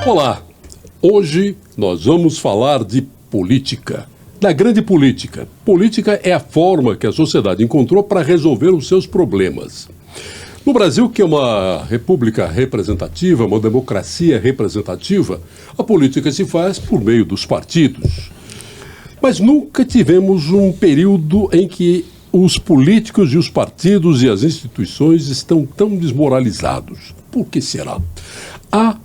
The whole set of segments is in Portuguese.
Olá, hoje nós vamos falar de política, da grande política. Política é a forma que a sociedade encontrou para resolver os seus problemas. No Brasil, que é uma república representativa, uma democracia representativa, a política se faz por meio dos partidos. Mas nunca tivemos um período em que os políticos e os partidos e as instituições estão tão desmoralizados. Por que será? Há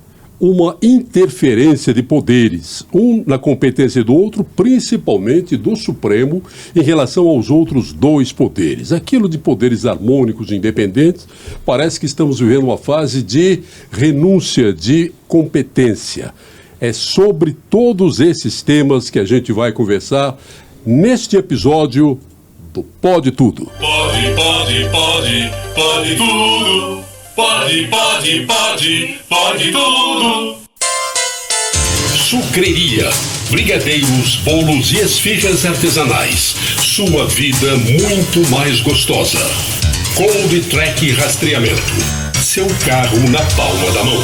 uma interferência de poderes, um na competência do outro, principalmente do Supremo, em relação aos outros dois poderes. Aquilo de poderes harmônicos e independentes, parece que estamos vivendo uma fase de renúncia de competência. É sobre todos esses temas que a gente vai conversar neste episódio do Pode Tudo. Pode tudo. Pode tudo. Sucreria, brigadeiros, bolos e esfirras artesanais. Sua vida muito mais gostosa. Cold Track Rastreamento. Seu carro na palma da mão.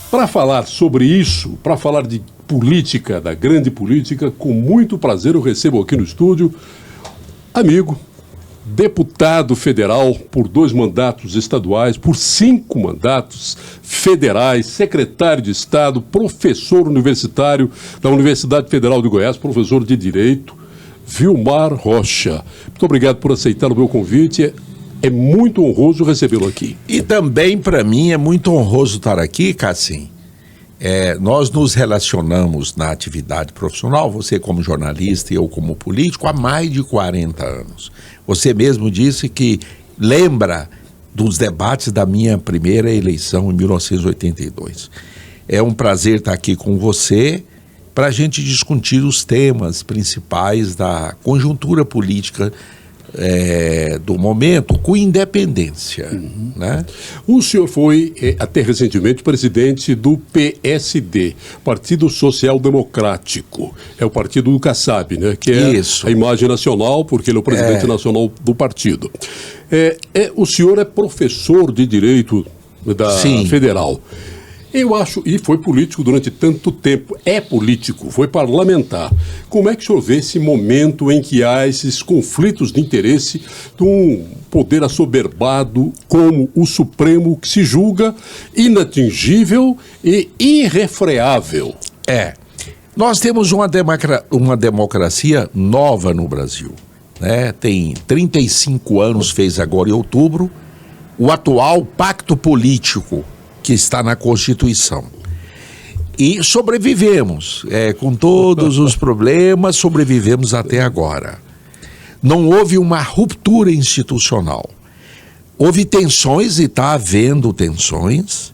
Para falar sobre isso, para falar de política, da grande política, com muito prazer eu recebo aqui no estúdio, amigo, deputado federal por 2 mandatos estaduais, por 5 mandatos federais, secretário de Estado, professor universitário da Universidade Federal de Goiás, professor de Direito, Vilmar Rocha. Muito obrigado por aceitar o meu convite. É muito honroso recebê-lo aqui. E também, para mim, é muito honroso estar aqui, Cassim. Nós nos relacionamos na atividade profissional, você como jornalista e eu como político, há mais de 40 anos. Você mesmo disse que lembra dos debates da minha primeira eleição em 1982. É um prazer estar aqui com você para a gente discutir os temas principais da conjuntura política do momento, com independência. Né? O senhor foi, até recentemente, presidente do PSD, Partido Social Democrático. É o partido do Kassab, né? Que é Isso. A imagem nacional, porque ele é o presidente nacional do partido. O senhor é professor de Direito da Sim. Federal. Eu acho, e foi político durante tanto tempo, é político, foi parlamentar. Como é que o senhor vê esse momento em que há esses conflitos de interesse de um poder assoberbado como o Supremo, que se julga inatingível e irrefreável? Nós temos uma democracia nova no Brasil. Né? Tem 35 anos, fez agora em outubro, o atual pacto político que está na Constituição. E sobrevivemos, com todos os problemas, sobrevivemos até agora. Não houve uma ruptura institucional. Houve tensões e está havendo tensões,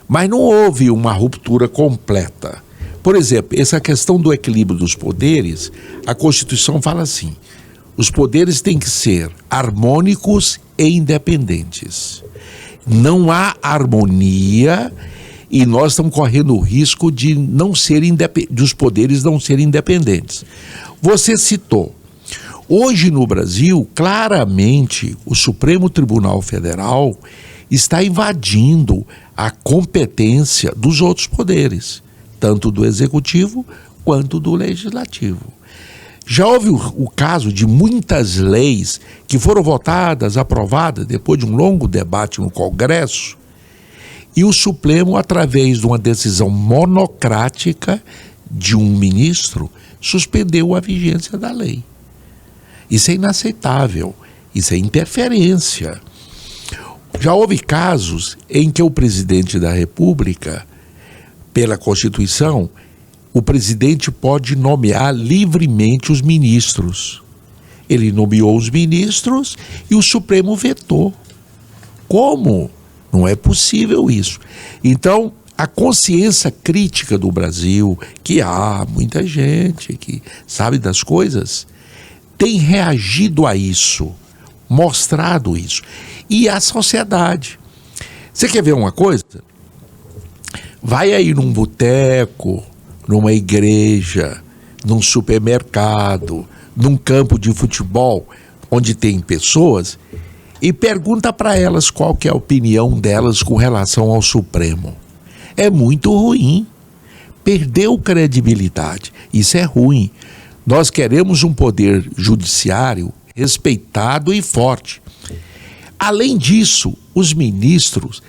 mas não houve uma ruptura completa. Por exemplo, essa questão do equilíbrio dos poderes, a Constituição fala assim: os poderes têm que ser harmônicos e independentes. Não há harmonia e nós estamos correndo o risco de dos poderes não serem independentes. Você citou, hoje no Brasil, claramente, o Supremo Tribunal Federal está invadindo a competência dos outros poderes, tanto do Executivo quanto do Legislativo. Já houve o caso de muitas leis que foram votadas, aprovadas, depois de um longo debate no Congresso, e o Supremo, através de uma decisão monocrática de um ministro, suspendeu a vigência da lei. Isso é inaceitável, isso é interferência. Já houve casos em que o presidente da República, pela Constituição, o presidente pode nomear livremente os ministros. Ele nomeou os ministros e o Supremo vetou. Como? Não é possível isso. Então, a consciência crítica do Brasil, que há muita gente que sabe das coisas, tem reagido a isso, mostrado isso. E a sociedade. Você quer ver uma coisa? Vai aí num boteco, numa igreja, num supermercado, num campo de futebol, onde tem pessoas, e pergunta para elas qual que é a opinião delas com relação ao Supremo. é muito ruim. Perdeu credibilidade. Isso é ruim. Nós queremos um poder judiciário respeitado e forte. Além disso, os ministros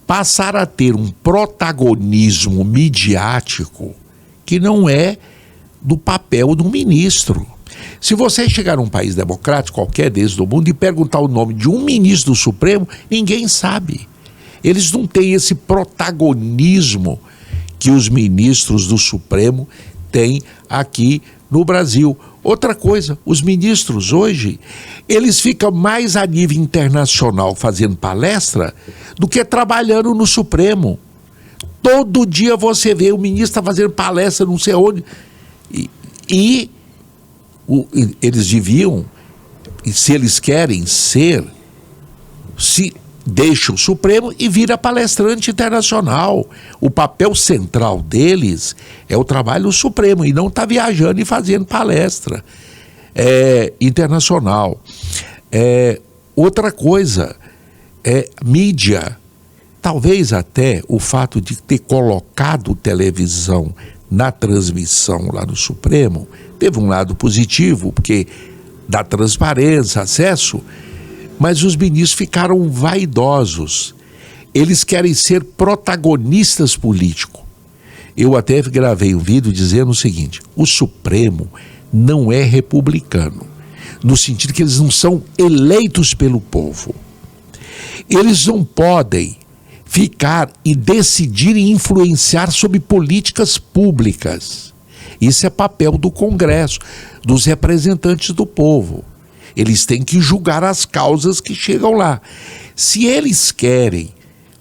passaram a ter um protagonismo midiático que não é do papel do ministro. Se você chegar num país democrático, qualquer desses do mundo, e perguntar o nome de um ministro do Supremo, ninguém sabe. Eles não têm esse protagonismo que os ministros do Supremo têm aqui no Brasil. Outra coisa, os ministros hoje, eles ficam mais a nível internacional fazendo palestra do que trabalhando no Supremo. Todo dia você vê o ministro tá fazendo palestra não sei onde. Eles deviam, se eles querem ser, se deixa o Supremo e vira palestrante internacional. O papel central deles é o trabalho do Supremo e não tá viajando e fazendo palestra internacional. Outra coisa, mídia. Talvez até o fato de ter colocado televisão na transmissão lá no Supremo teve um lado positivo, porque dá transparência, acesso, mas os ministros ficaram vaidosos. Eles querem ser protagonistas políticos. Eu até gravei um vídeo dizendo o seguinte: o Supremo não é republicano, no sentido que eles não são eleitos pelo povo. Eles não podem ficar e decidir e influenciar sobre políticas públicas. Isso é papel do Congresso, dos representantes do povo. Eles têm que julgar as causas que chegam lá. Se eles querem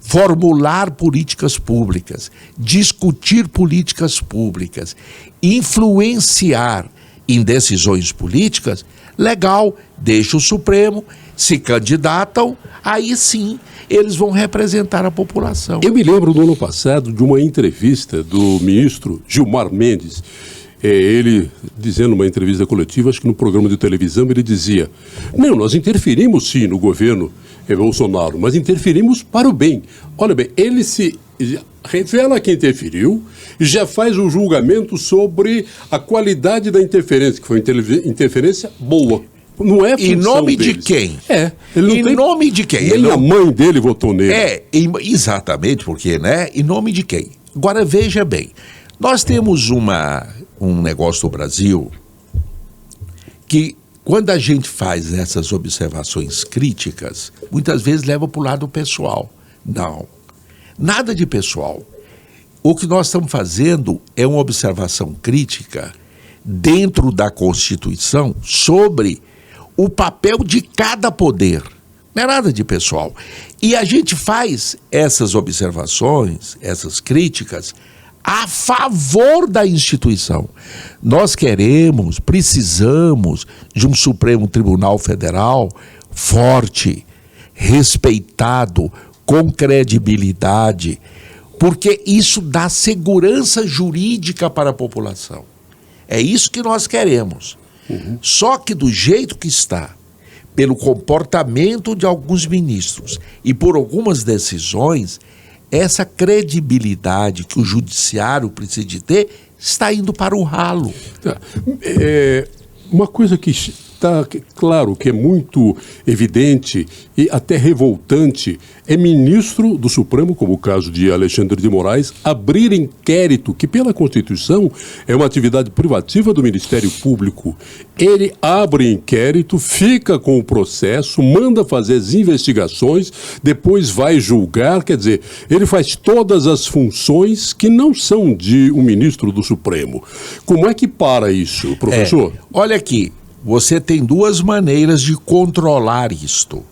formular políticas públicas, discutir políticas públicas, influenciar em decisões políticas, legal, deixa o Supremo, se candidatam, aí sim eles vão representar a população. Eu me lembro do ano passado de uma entrevista do ministro Gilmar Mendes, ele dizendo numa entrevista coletiva, acho que no programa de televisão, ele dizia: não, nós interferimos sim no governo Bolsonaro, mas interferimos para o bem. Olha bem, ele se revela que interferiu e já faz um julgamento sobre a qualidade da interferência, que foi interferência boa. Não é função em nome deles. De quem? Ele não em nome de quem? Nem a mãe dele votou nele. Exatamente, porque, né? Em nome de quem? Agora, veja bem, nós temos um negócio no Brasil que, quando a gente faz essas observações críticas, muitas vezes leva para o lado pessoal. Não, nada de pessoal. O que nós estamos fazendo é uma observação crítica dentro da Constituição sobre o papel de cada poder. Não é nada de pessoal. E a gente faz essas observações, essas críticas, a favor da instituição. Nós precisamos de um Supremo Tribunal Federal forte, respeitado, com credibilidade, porque isso dá segurança jurídica para a população. É isso que nós queremos. Só que do jeito que está, pelo comportamento de alguns ministros e por algumas decisões, essa credibilidade que o judiciário precisa de ter está indo para o ralo. Uma coisa que está claro, que é muito evidente e até revoltante, é ministro do Supremo, como o caso de Alexandre de Moraes, abrir inquérito, que pela Constituição é uma atividade privativa do Ministério Público. Ele abre inquérito, fica com o processo, manda fazer as investigações, depois vai julgar, quer dizer, ele faz todas as funções que não são de um ministro do Supremo. Como é que para isso, professor? Olha aqui, você tem duas maneiras de controlar isto.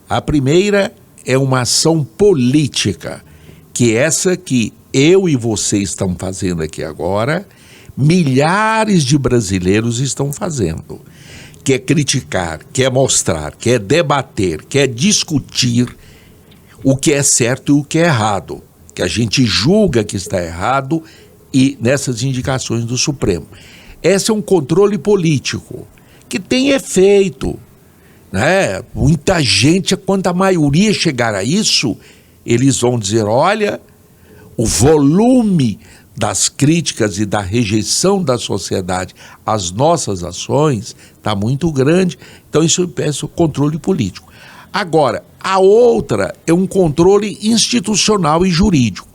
A primeira é uma ação política, que é essa que eu e você estão fazendo aqui agora, milhares de brasileiros estão fazendo. Quer criticar, quer mostrar, quer debater, quer discutir o que é certo e o que é errado, que a gente julga que está errado e nessas indicações do Supremo. Esse é um controle político que tem efeito, né? Muita gente, quando a maioria chegar a isso, eles vão dizer: olha, o volume das críticas e da rejeição da sociedade às nossas ações está muito grande, então isso impede o controle político. Agora, a outra é um controle institucional e jurídico,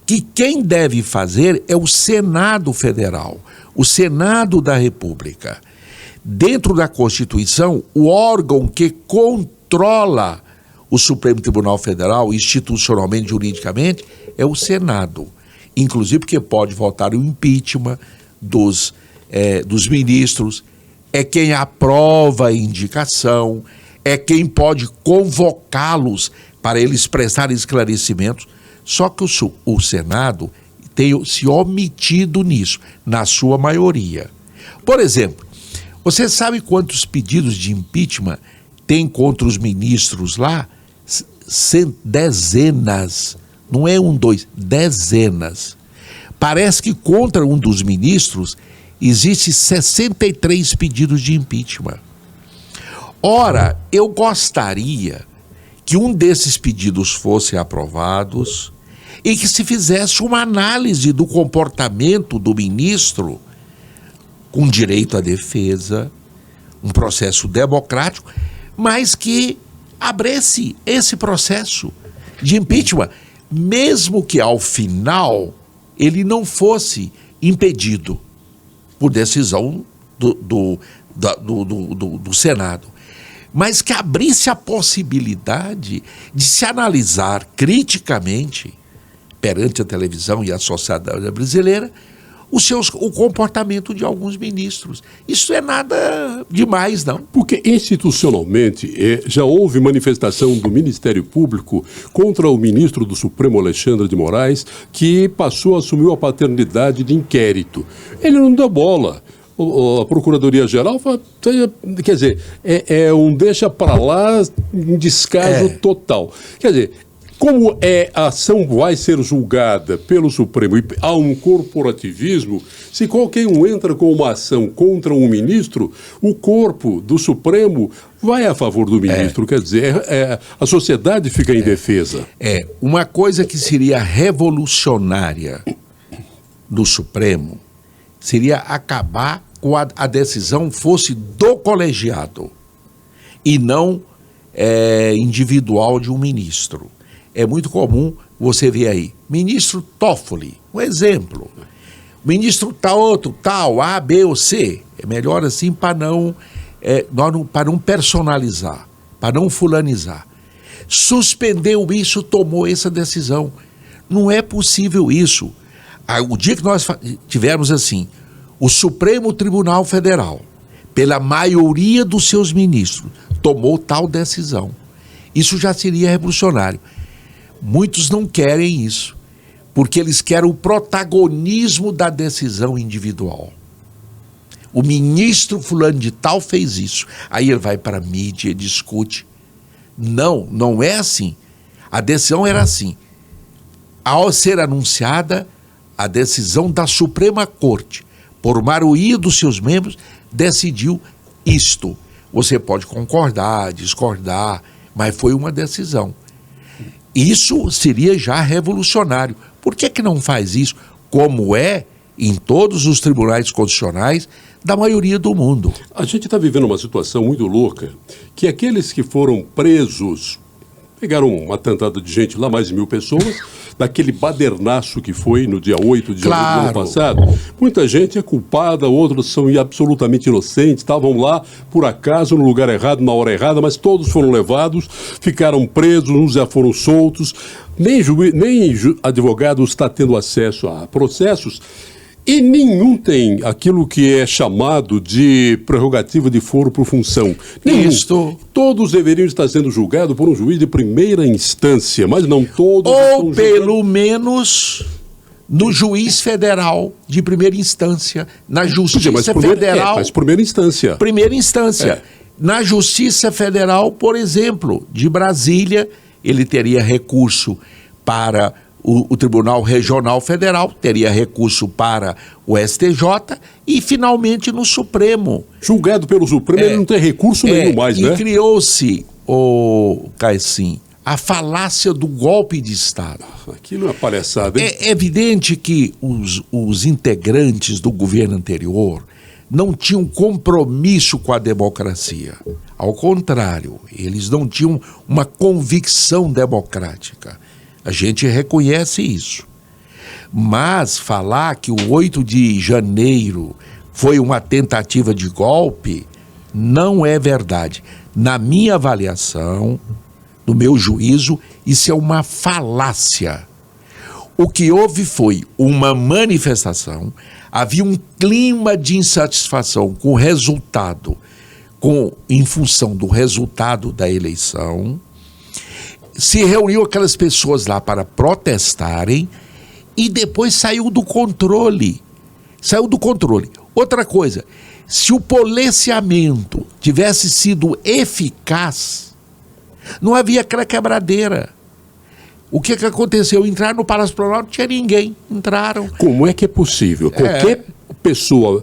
que quem deve fazer é o Senado Federal, o Senado da República. Dentro da Constituição, o órgão que controla o Supremo Tribunal Federal, institucionalmente, juridicamente, é o Senado. Inclusive porque pode votar o impeachment dos ministros, é quem aprova a indicação, é quem pode convocá-los para eles prestarem esclarecimentos. Só que o Senado tem se omitido nisso, na sua maioria. Por exemplo, você sabe quantos pedidos de impeachment tem contra os ministros lá? Dezenas. Não é 1, 2, dezenas. Parece que contra um dos ministros existe 63 pedidos de impeachment. Ora, eu gostaria que um desses pedidos fosse aprovados e que se fizesse uma análise do comportamento do ministro com direito à defesa, um processo democrático, mas que abrisse esse processo de impeachment, mesmo que ao final ele não fosse impedido por decisão do Senado, mas que abrisse a possibilidade de se analisar criticamente perante a televisão e a sociedade brasileira o comportamento de alguns ministros. Isso é nada demais, não. Porque institucionalmente já houve manifestação do Ministério Público contra o ministro do Supremo, Alexandre de Moraes, que passou a assumir a paternidade de inquérito. Ele não deu bola. A Procuradoria-Geral, quer dizer, é um deixa para lá, um descaso total. Quer dizer, como a ação vai ser julgada pelo Supremo e há um corporativismo, se qualquer um entra com uma ação contra um ministro, o corpo do Supremo vai a favor do ministro. Quer dizer, a sociedade fica indefesa. Uma coisa que seria revolucionária do Supremo seria acabar com a decisão fosse do colegiado e não individual de um ministro. É muito comum você ver aí, ministro Toffoli, um exemplo. Ministro tal, outro tal, A, B ou C. É melhor assim para não personalizar, para não fulanizar. Suspendeu isso, tomou essa decisão. Não é possível isso. O dia que nós tivermos assim, o Supremo Tribunal Federal, pela maioria dos seus ministros, tomou tal decisão. Isso já seria revolucionário. Muitos não querem isso, porque eles querem o protagonismo da decisão individual. O ministro fulano de tal fez isso. Aí ele vai para a mídia, discute. Não, não é assim. A decisão era assim. Ao ser anunciada, a decisão da Suprema Corte, por maioria dos seus membros, decidiu isto. Você pode concordar, discordar, mas foi uma decisão. Isso seria já revolucionário. Por que não faz isso, como é em todos os tribunais constitucionais da maioria do mundo? A gente está vivendo uma situação muito louca, que aqueles que foram presos, pegaram uma tantada de gente lá, mais de 1.000 pessoas, daquele badernaço que foi no dia 8 de janeiro do ano passado. Muita gente é culpada, outros são absolutamente inocentes, estavam lá por acaso no lugar errado, na hora errada, mas todos foram levados, ficaram presos, uns já foram soltos, nem advogados está tendo acesso a processos. E nenhum tem aquilo que é chamado de prerrogativa de foro por função. Nenhum. Todos deveriam estar sendo julgados por um juiz de primeira instância, mas não todos. Ou pelo menos no juiz federal de primeira instância, na Justiça Federal. Mas primeira instância. Primeira instância. Na Justiça Federal, por exemplo, de Brasília, ele teria recurso para o Tribunal Regional Federal, teria recurso para o STJ e, finalmente, no Supremo. Julgado pelo Supremo, ele não tem recurso nenhum mais, né? E criou-se, Caicim, a falácia do golpe de Estado. Aquilo é uma palhaçada, hein? É evidente que os integrantes do governo anterior não tinham compromisso com a democracia. Ao contrário, eles não tinham uma convicção democrática. A gente reconhece isso. Mas falar que o 8 de janeiro foi uma tentativa de golpe não é verdade. Na minha avaliação, no meu juízo, isso é uma falácia. O que houve foi uma manifestação, havia um clima de insatisfação com o resultado, em função do resultado da eleição. Se reuniu aquelas pessoas lá para protestarem e depois saiu do controle. Saiu do controle. Outra coisa, se o policiamento tivesse sido eficaz, não havia aquela quebradeira. O que aconteceu? Entraram no Palácio Planalto, não tinha ninguém. Entraram. Como é que é possível? Qualquer pessoa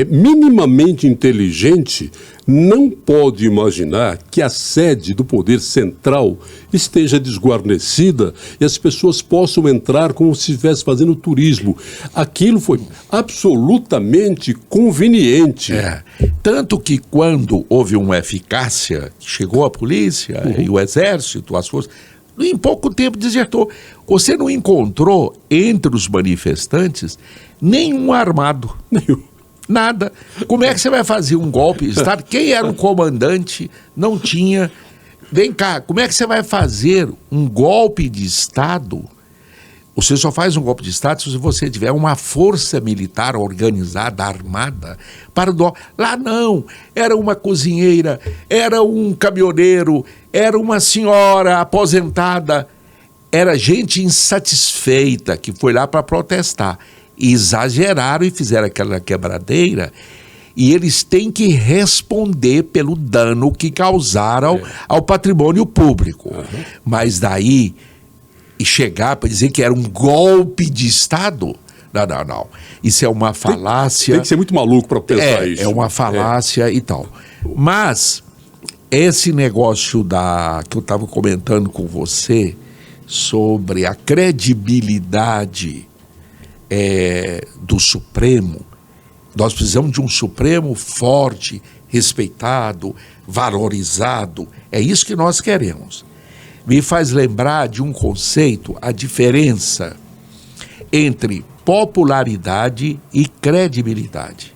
minimamente inteligente não pode imaginar que a sede do poder central esteja desguarnecida e as pessoas possam entrar como se estivesse fazendo turismo. Aquilo foi absolutamente conveniente. Tanto que quando houve uma eficácia, chegou a polícia e o exército, as forças, em pouco tempo desertou. Você não encontrou entre os manifestantes nenhum armado. Nenhum. Nada. Como é que você vai fazer um golpe de Estado? Quem era o comandante? Não tinha. Vem cá, como é que você vai fazer um golpe de Estado? Você só faz um golpe de Estado se você tiver uma força militar organizada, armada, para o... Lá não, era uma cozinheira, era um caminhoneiro, era uma senhora aposentada, era gente insatisfeita que foi lá para protestar. E exageraram e fizeram aquela quebradeira, e eles têm que responder pelo dano que causaram ao patrimônio público. Mas daí... e chegar para dizer que era um golpe de Estado? Não. Isso é uma falácia. Tem que ser muito maluco para pensar isso. É uma falácia e tal. Mas esse negócio que eu estava comentando com você sobre a credibilidade do Supremo, nós precisamos de um Supremo forte, respeitado, valorizado. É isso que nós queremos. Me faz lembrar de um conceito, a diferença entre popularidade e credibilidade.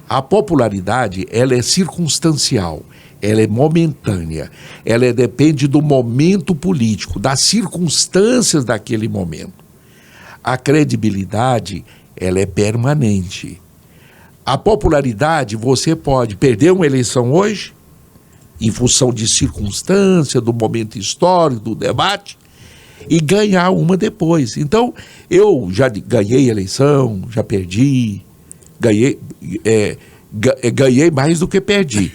A popularidade, ela é circunstancial, ela é momentânea, ela depende do momento político, das circunstâncias daquele momento. A credibilidade, ela é permanente. A popularidade, você pode perder uma eleição hoje, em função de circunstância, do momento histórico, do debate, e ganhar uma depois. Então, eu já ganhei eleição, já perdi, ganhei mais do que perdi.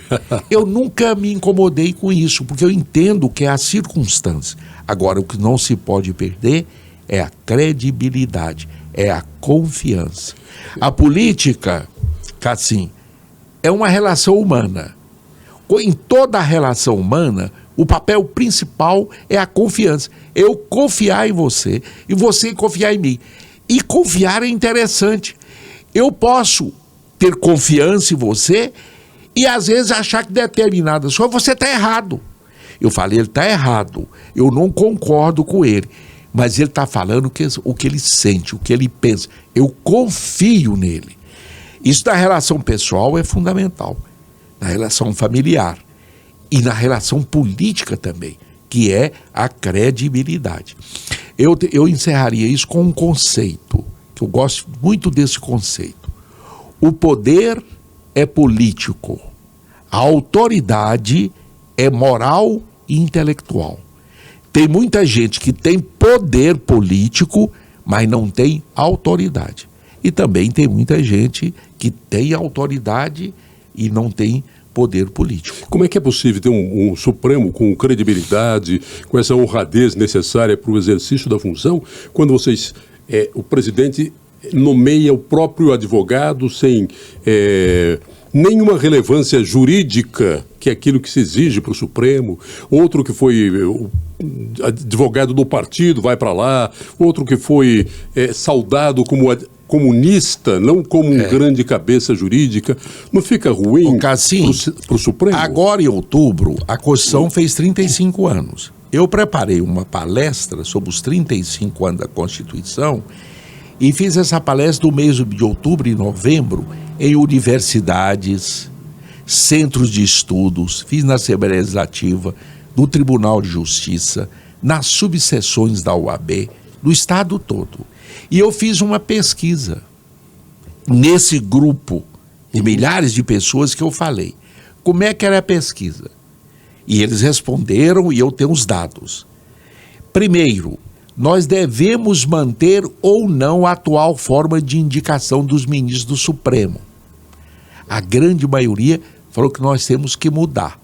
Eu nunca me incomodei com isso, porque eu entendo que é a circunstância. Agora, o que não se pode perder é a credibilidade, é a confiança. A política, assim, é uma relação humana. Em toda a relação humana, o papel principal é a confiança. Eu confiar em você e você confiar em mim. E confiar é interessante. Eu posso ter confiança em você e às vezes achar que determinadas coisas você está errado. Eu falei, ele está errado. Eu não concordo com ele. Mas ele está falando o que ele sente, o que ele pensa. Eu confio nele. Isso na relação pessoal é fundamental. Na relação familiar e na relação política também, que é a credibilidade. Eu encerraria isso com um conceito, que eu gosto muito desse conceito. O poder é político, a autoridade é moral e intelectual. Tem muita gente que tem poder político, mas não tem autoridade. E também tem muita gente que tem autoridade e não tem poder político. Como é que é possível ter um Supremo com credibilidade, com essa honradez necessária para o exercício da função, quando o presidente nomeia o próprio advogado sem nenhuma relevância jurídica, que é aquilo que se exige para o Supremo, outro que foi advogado do partido vai para lá, outro que foi saudado como comunista, não como um grande cabeça jurídica. Não fica ruim para o Supremo? Agora, em outubro, a Constituição fez 35 anos. Eu preparei uma palestra sobre os 35 anos da Constituição e fiz essa palestra do mês de outubro e novembro em universidades, centros de estudos, fiz na Assembleia Legislativa, no Tribunal de Justiça, nas subseções da OAB, no estado todo. E eu fiz uma pesquisa nesse grupo de milhares de pessoas que eu falei. Como é que era a pesquisa? E eles responderam e eu tenho os dados. Primeiro, nós devemos manter ou não a atual forma de indicação dos ministros do Supremo. A grande maioria falou que nós temos que mudar.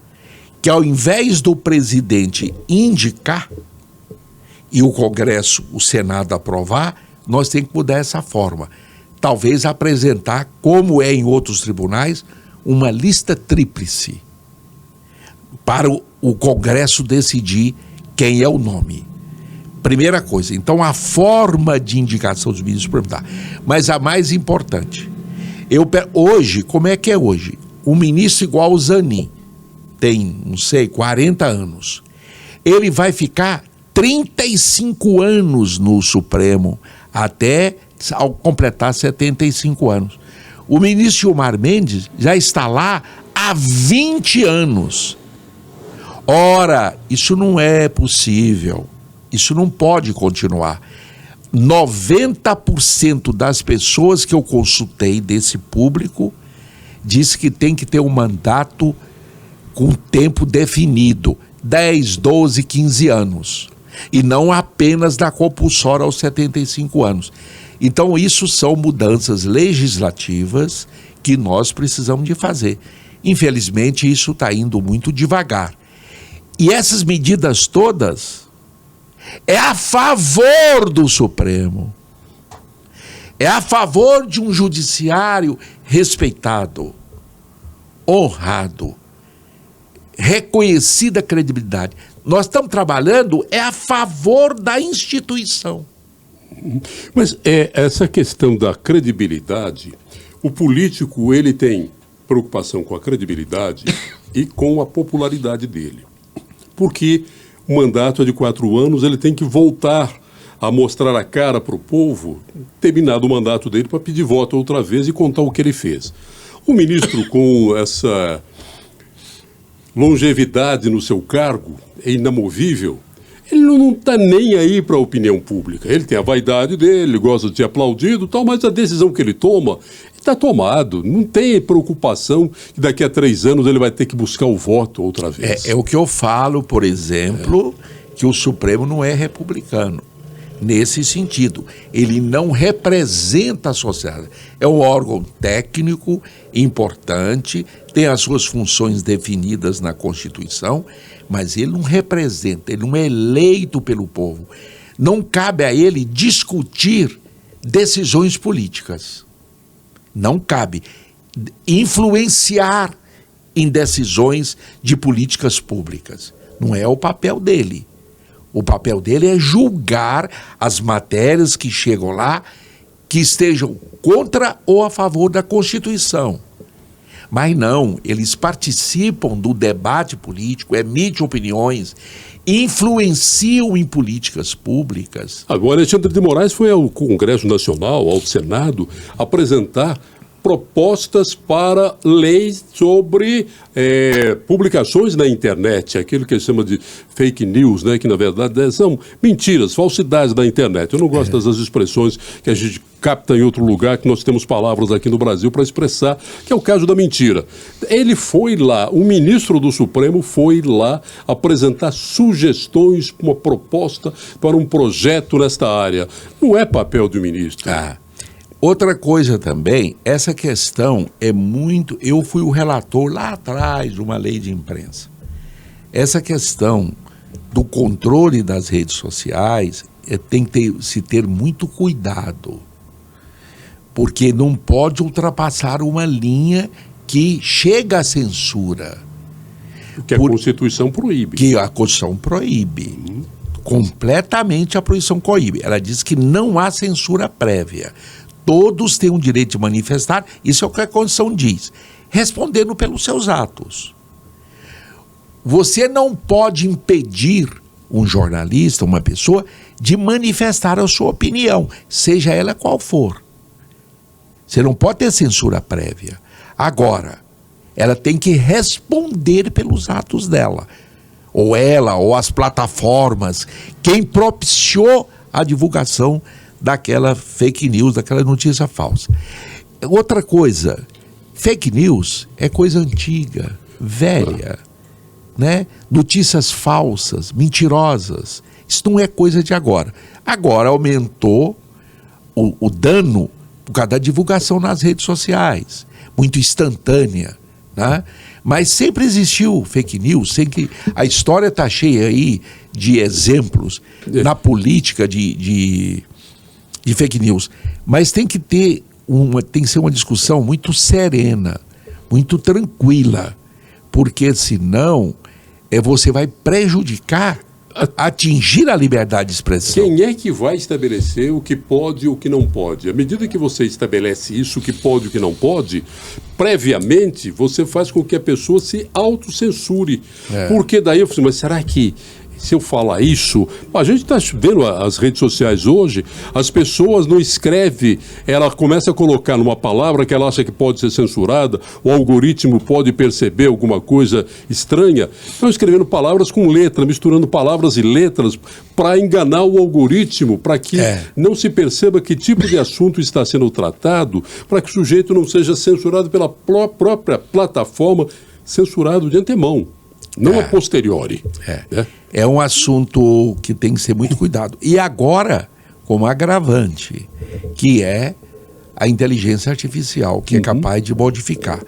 Que ao invés do presidente indicar e o Congresso, o Senado aprovar, nós temos que mudar essa forma. Talvez apresentar, como é em outros tribunais, uma lista tríplice para o Congresso decidir quem é o nome. Primeira coisa. Então, a forma de indicação dos ministros do Supremo. Mas a mais importante, hoje, como é que é hoje? Um ministro igual ao Zanin, tem, não sei, 40 anos. Ele vai ficar 35 anos no Supremo, até ao completar 75 anos. O ministro Gilmar Mendes já está lá há 20 anos. Ora, isso não é possível. Isso não pode continuar. 90% das pessoas que eu consultei desse público disse que tem que ter um mandato com tempo definido, 10, 12, 15 anos. E não apenas da compulsória aos 75 anos. Então, isso são mudanças legislativas que nós precisamos de fazer. Infelizmente, isso está indo muito devagar. E essas medidas todas é a favor do Supremo. É a favor de um judiciário respeitado, honrado, reconhecida credibilidade. Nós estamos trabalhando a favor da instituição. Mas essa questão da credibilidade, o político ele tem preocupação com a credibilidade e com a popularidade dele. Porque o mandato é de 4 anos, ele tem que voltar a mostrar a cara para o povo, terminado o mandato dele, para pedir voto outra vez e contar o que ele fez. O ministro, com essa longevidade no seu cargo, é inamovível, ele não está nem aí para a opinião pública. Ele tem a vaidade dele, ele gosta de ser aplaudido e tal, mas a decisão que ele toma está tomado. Não tem preocupação que daqui a 3 anos ele vai ter que buscar o voto outra vez. É o que eu falo, por exemplo, que o Supremo não é republicano. Nesse sentido, ele não representa a sociedade. É um órgão técnico importante, tem as suas funções definidas na Constituição, mas ele não representa, ele não é eleito pelo povo. Não cabe a ele discutir decisões políticas. Não cabe influenciar em decisões de políticas públicas. Não é o papel dele. O papel dele é julgar as matérias que chegam lá, que estejam contra ou a favor da Constituição. Mas não, eles participam do debate político, emitem opiniões, influenciam em políticas públicas. Agora, Alexandre de Moraes foi ao Congresso Nacional, ao Senado, apresentar propostas para leis sobre publicações na internet, aquilo que ele chama de fake news, né, que na verdade são mentiras, falsidades da internet. Eu não gosto dessas expressões que a gente capta em outro lugar, que nós temos palavras aqui no Brasil para expressar, que é o caso da mentira. Ele foi lá, o ministro do Supremo foi lá apresentar sugestões, uma proposta para um projeto nesta área. Não é papel do ministro. Outra coisa também, essa questão é muito... Eu fui o relator lá atrás de uma lei de imprensa. Essa questão do controle das redes sociais tem que se ter muito cuidado, porque não pode ultrapassar uma linha que chega à censura. Que a Constituição proíbe. Que a Constituição proíbe. Completamente a proibição coíbe. Ela diz que não há censura prévia. Todos têm o direito de manifestar, isso é o que a Constituição diz, respondendo pelos seus atos. Você não pode impedir um jornalista, uma pessoa, de manifestar a sua opinião, seja ela qual for. Você não pode ter censura prévia. Agora, ela tem que responder pelos atos dela. Ou ela, ou as plataformas, quem propiciou a divulgação daquela fake news, daquela notícia falsa. Outra coisa, fake news é coisa antiga, velha, né? Notícias falsas, mentirosas, isso não é coisa de agora. Agora aumentou o dano por causa da divulgação nas redes sociais, muito instantânea, né? Mas sempre existiu fake news, sempre, a história está cheia aí de exemplos na política de fake news, mas tem que ser uma discussão muito serena, muito tranquila, porque senão você vai prejudicar, atingir a liberdade de expressão. Quem é que vai estabelecer o que pode e o que não pode? À medida que você estabelece isso, o que pode e o que não pode, previamente você faz com que a pessoa se autocensure. Porque daí eu falei, mas será que se eu falar isso, a gente está vendo as redes sociais hoje, as pessoas não escrevem, ela começa a colocar numa palavra que ela acha que pode ser censurada, o algoritmo pode perceber alguma coisa estranha, estão escrevendo palavras com letra, misturando palavras e letras para enganar o algoritmo, para que não se perceba que tipo de assunto está sendo tratado, para que o sujeito não seja censurado pela própria plataforma, censurado de antemão. Não a posteriori. É um assunto que tem que ser muito cuidado. E agora, como agravante, que é a inteligência artificial, que é capaz de modificar.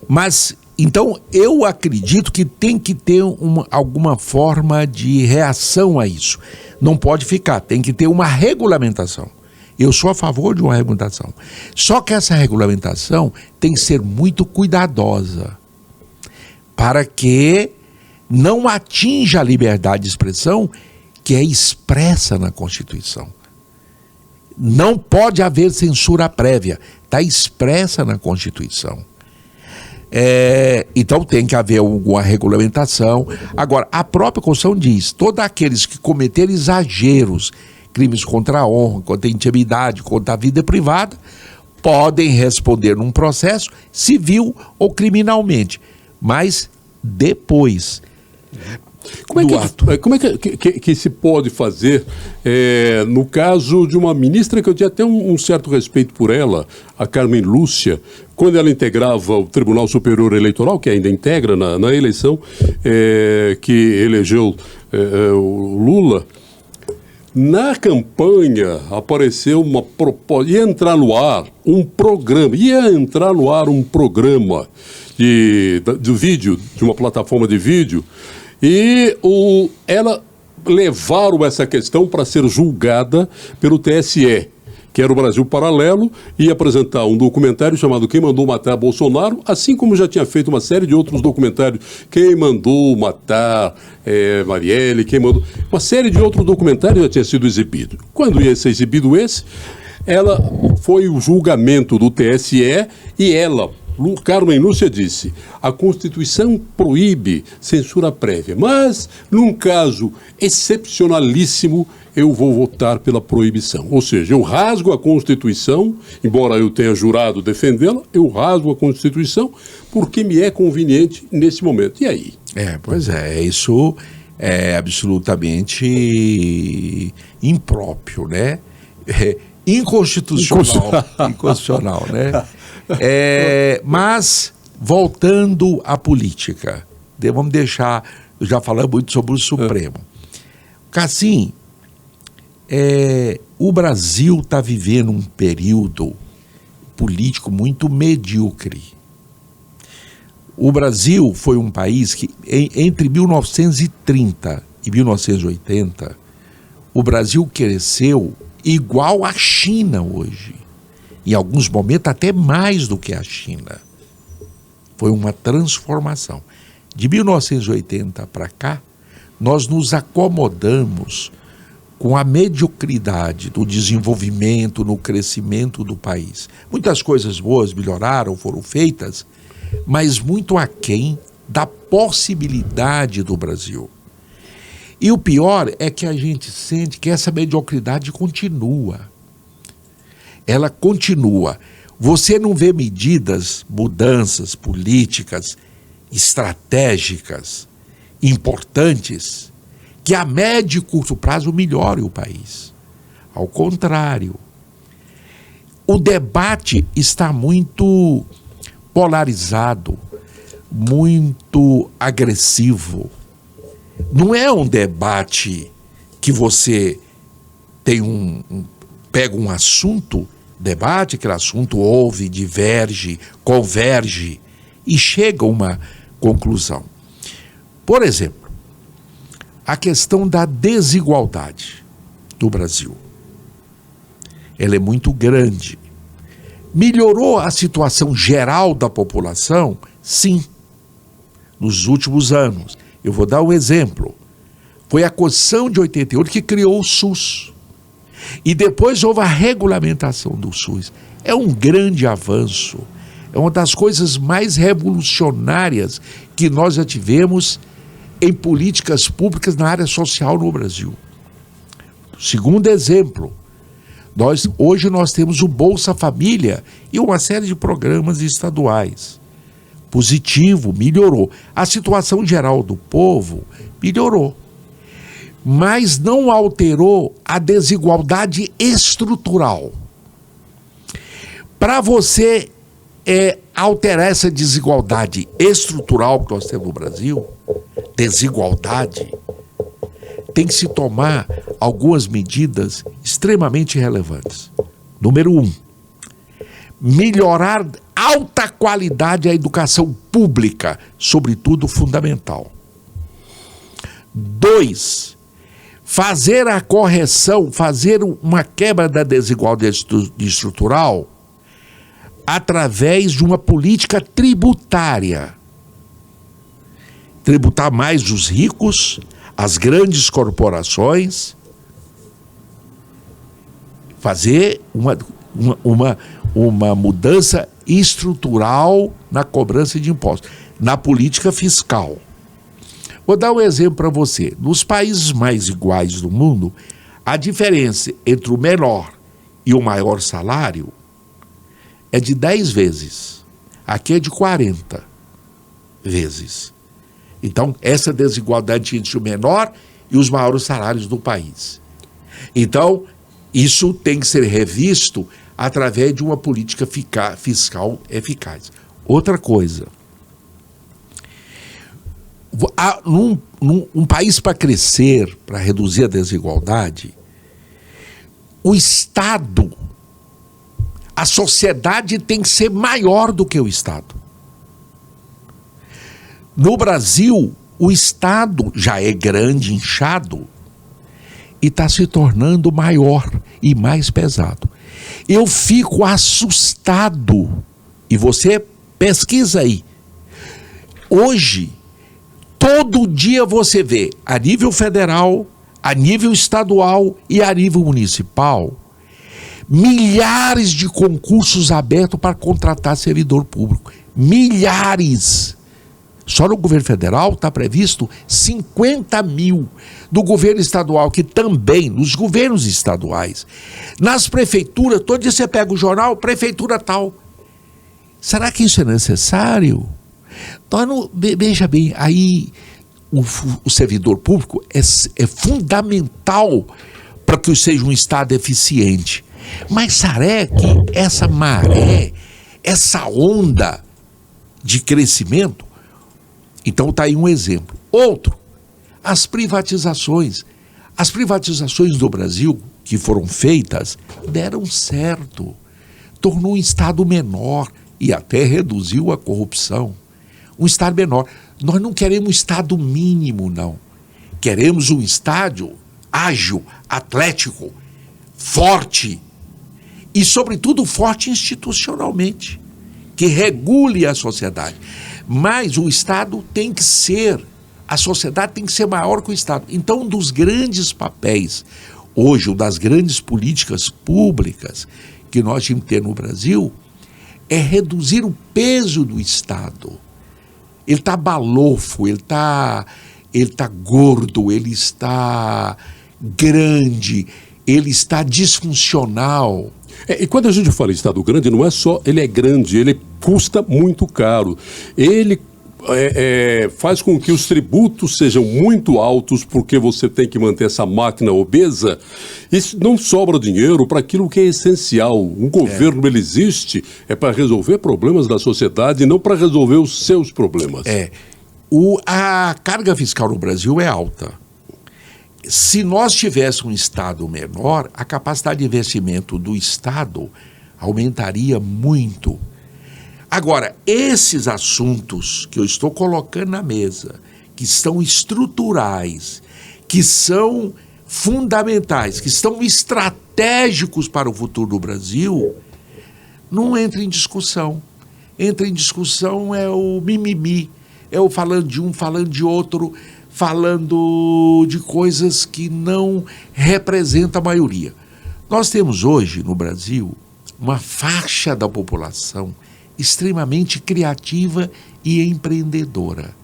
Mas, então, eu acredito que tem que ter alguma forma de reação a isso. Não pode ficar, tem que ter uma regulamentação. Eu sou a favor de uma regulamentação. Só que essa regulamentação tem que ser muito cuidadosa, para que não atinja a liberdade de expressão que é expressa na Constituição. Não pode haver censura prévia, está expressa na Constituição. Então tem que haver alguma regulamentação. Agora, a própria Constituição diz, todos aqueles que cometerem exageros, crimes contra a honra, contra a intimidade, contra a vida privada, podem responder num processo civil ou criminalmente, mas depois Como é que se pode fazer no caso de uma ministra que eu tinha até um certo respeito por ela, a Carmen Lúcia, quando ela integrava o Tribunal Superior Eleitoral, que ainda integra na eleição que elegeu o Lula. Na campanha apareceu uma proposta, ia entrar no ar um programa de vídeo, de uma plataforma de vídeo, e ela levaram essa questão para ser julgada pelo TSE, que era o Brasil Paralelo, ia apresentar um documentário chamado Quem Mandou Matar Bolsonaro, assim como já tinha feito uma série de outros documentários, Quem Mandou Matar Marielle, uma série de outros documentários já tinha sido exibido. Quando ia ser exibido esse, foi o julgamento do TSE e Carmen Lúcia disse, a Constituição proíbe censura prévia, mas num caso excepcionalíssimo eu vou votar pela proibição. Ou seja, eu rasgo a Constituição, embora eu tenha jurado defendê-la, eu rasgo a Constituição porque me é conveniente nesse momento. E aí? Isso é absolutamente impróprio, né? Inconstitucional, né? Mas, voltando à política, vamos deixar, eu já falei muito sobre o Supremo. Cassim, o Brasil está vivendo um período político muito medíocre. O Brasil foi um país que, entre 1930 e 1980, o Brasil cresceu igual à China hoje. Em alguns momentos até mais do que a China. Foi uma transformação. De 1980 para cá, nós nos acomodamos com a mediocridade do desenvolvimento, no crescimento do país. Muitas coisas boas melhoraram, foram feitas, mas muito aquém da possibilidade do Brasil. E o pior é que a gente sente que essa mediocridade continua. Ela continua. Você não vê medidas, mudanças políticas, estratégicas, importantes, que a médio e curto prazo melhore o país. Ao contrário, o debate está muito polarizado, muito agressivo. Não é um debate que você tem pega um assunto, debate aquele assunto, ouve, diverge, converge e chega a uma conclusão. Por exemplo, a questão da desigualdade do Brasil. Ela é muito grande. Melhorou a situação geral da população? Sim, nos últimos anos. Eu vou dar um exemplo. Foi a Constituição de 88 que criou o SUS. E depois houve a regulamentação do SUS. É um grande avanço. É uma das coisas mais revolucionárias que nós já tivemos em políticas públicas na área social no Brasil. Segundo exemplo, hoje nós temos o Bolsa Família e uma série de programas estaduais. Positivo, melhorou. A situação geral do povo melhorou. Mas não alterou a desigualdade estrutural. Para você alterar essa desigualdade estrutural que nós temos no Brasil, desigualdade, tem que se tomar algumas medidas extremamente relevantes. Número 1, melhorar alta qualidade a educação pública, sobretudo fundamental. 2, fazer a correção, fazer uma quebra da desigualdade estrutural através de uma política tributária. Tributar mais os ricos, as grandes corporações, fazer uma mudança estrutural na cobrança de impostos, na política fiscal. Vou dar um exemplo para você. Nos países mais iguais do mundo, a diferença entre o menor e o maior salário é de 10 vezes. Aqui é de 40 vezes. Então, essa desigualdade entre o menor e os maiores salários do país. Então, isso tem que ser revisto através de uma política fiscal eficaz. Outra coisa, num país para crescer, para reduzir a desigualdade, o Estado, a sociedade tem que ser maior do que o Estado. No Brasil, o Estado já é grande, inchado, e está se tornando maior e mais pesado. Eu fico assustado, e você pesquisa aí. Hoje, todo dia você vê, a nível federal, a nível estadual e a nível municipal, milhares de concursos abertos para contratar servidor público. Milhares. Só no governo federal está previsto 50 mil. Do governo estadual, que também, nos governos estaduais. Nas prefeituras, todo dia você pega o jornal, prefeitura tal. Será que isso é necessário? Então, veja bem, aí o servidor público é fundamental para que seja um Estado eficiente. Mas será que essa maré, essa onda de crescimento? Então está aí um exemplo. Outro, as privatizações. As privatizações do Brasil, que foram feitas, deram certo. Tornou um Estado menor e até reduziu a corrupção. Um Estado menor. Nós não queremos um Estado mínimo, não. Queremos um Estado ágil, atlético, forte e, sobretudo, forte institucionalmente, que regule a sociedade. Mas o Estado tem que ser, a sociedade tem que ser maior que o Estado. Então, um dos grandes papéis, hoje, uma das grandes políticas públicas que nós temos que ter no Brasil, é reduzir o peso do Estado. Ele está balofo, ele tá gordo, ele está grande, ele está disfuncional. E quando a gente fala em Estado grande, não é só ele é grande, ele custa muito caro. Ele faz com que os tributos sejam muito altos, porque você tem que manter essa máquina obesa. Isso não sobra dinheiro para aquilo que é essencial. Um governo, ele existe, para resolver problemas da sociedade e não para resolver os seus problemas. A carga fiscal no Brasil é alta. Se nós tivéssemos um Estado menor, a capacidade de investimento do Estado aumentaria muito. Agora, esses assuntos que eu estou colocando na mesa, que são estruturais, que são fundamentais, que são estratégicos para o futuro do Brasil, não entra em discussão. Entra em discussão é o mimimi, é o falando de um, falando de outro, falando de coisas que não representam a maioria. Nós temos hoje no Brasil uma faixa da população extremamente criativa e empreendedora.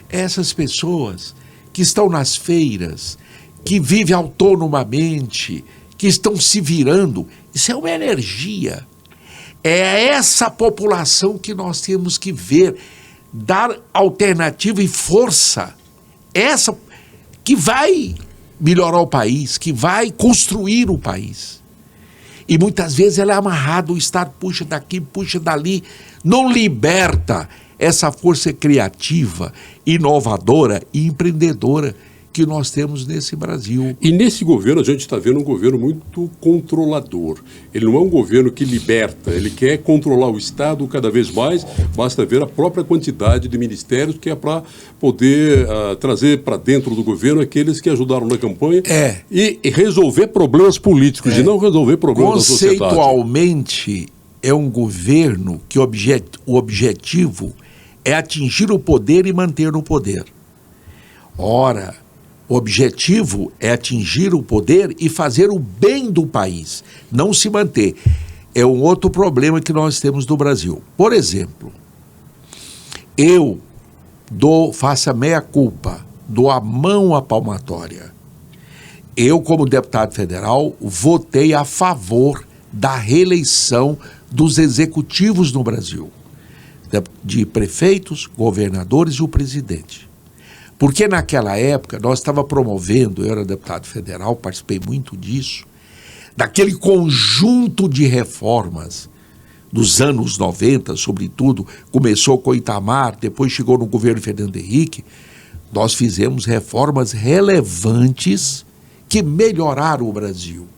Essas pessoas que estão nas feiras, que vivem autonomamente, que estão se virando, isso é uma energia. É essa população que nós temos que ver, dar alternativa e força. Essa que vai melhorar o país, que vai construir o país. E muitas vezes ela é amarrada, o Estado puxa daqui, puxa dali, não liberta essa força criativa, inovadora e empreendedora que nós temos nesse Brasil. E nesse governo a gente está vendo um governo muito controlador. Ele não é um governo que liberta, ele quer controlar o Estado cada vez mais, basta ver a própria quantidade de ministérios que é para poder trazer para dentro do governo aqueles que ajudaram na campanha e resolver problemas políticos e não resolver problemas da sociedade. Conceitualmente é um governo que o objetivo é atingir o poder e manter o poder. Ora, o objetivo é atingir o poder e fazer o bem do país, não se manter. É um outro problema que nós temos no Brasil. Por exemplo, eu faço a meia-culpa, dou a mão à palmatória. Eu, como deputado federal, votei a favor da reeleição dos executivos no Brasil, de prefeitos, governadores e o presidente. Porque naquela época nós estávamos promovendo, eu era deputado federal, participei muito disso, daquele conjunto de reformas dos anos 90, sobretudo, começou com o Itamar, depois chegou no governo Fernando Henrique, nós fizemos reformas relevantes que melhoraram o Brasil.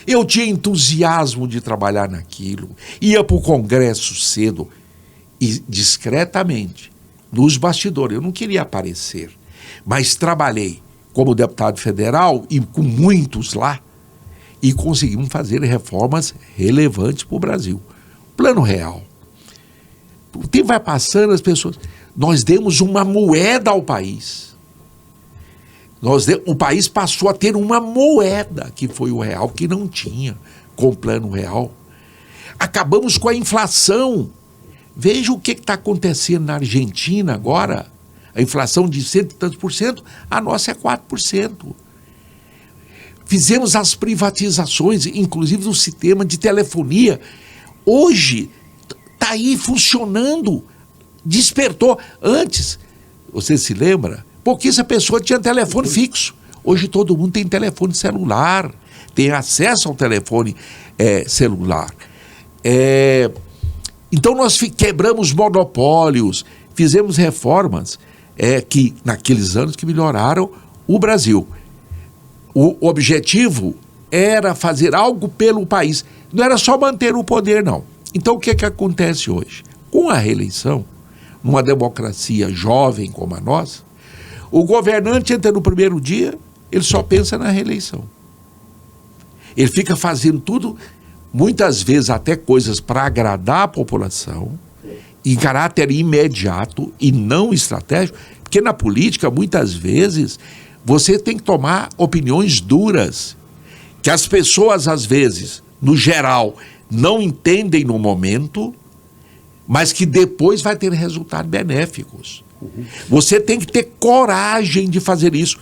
Eu tinha entusiasmo de trabalhar naquilo, ia para o Congresso cedo e discretamente, nos bastidores, eu não queria aparecer, mas trabalhei como deputado federal e com muitos lá e conseguimos fazer reformas relevantes para o Brasil. Plano Real. O tempo vai passando, as pessoas... Nós demos uma moeda ao país. O país passou a ter uma moeda, que foi o real, que não tinha com o Plano Real. Acabamos com a inflação. Veja o que está acontecendo na Argentina agora. A inflação de 100 e tantos por cento, a nossa é 4%. Fizemos as privatizações, inclusive do sistema de telefonia. Hoje está aí funcionando, despertou. Antes, você se lembra, pouquíssima pessoa tinha telefone fixo. Hoje todo mundo tem telefone celular, tem acesso ao telefone celular. Então nós quebramos monopólios, fizemos reformas que naqueles anos que melhoraram o Brasil. O objetivo era fazer algo pelo país, não era só manter o poder, não. Então o que acontece hoje? Com a reeleição, numa democracia jovem como a nossa, o governante entra no primeiro dia, ele só pensa na reeleição. Ele fica fazendo tudo, muitas vezes até coisas para agradar a população, em caráter imediato e não estratégico, porque na política, muitas vezes, você tem que tomar opiniões duras, que as pessoas, às vezes, no geral, não entendem no momento, mas que depois vai ter resultados benéficos. Você tem que ter coragem de fazer isso.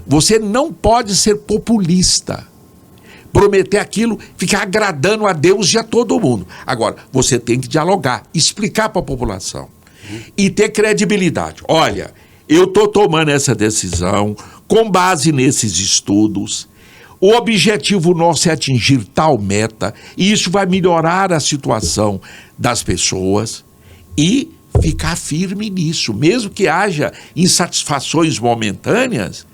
Você não pode ser populista, prometer aquilo, ficar agradando a Deus e a todo mundo. Agora, você tem que dialogar, explicar para a população e ter credibilidade. Olha, eu estou tomando essa decisão com base nesses estudos. O objetivo nosso é atingir tal meta e isso vai melhorar a situação das pessoas e ficar firme nisso, mesmo que haja insatisfações momentâneas,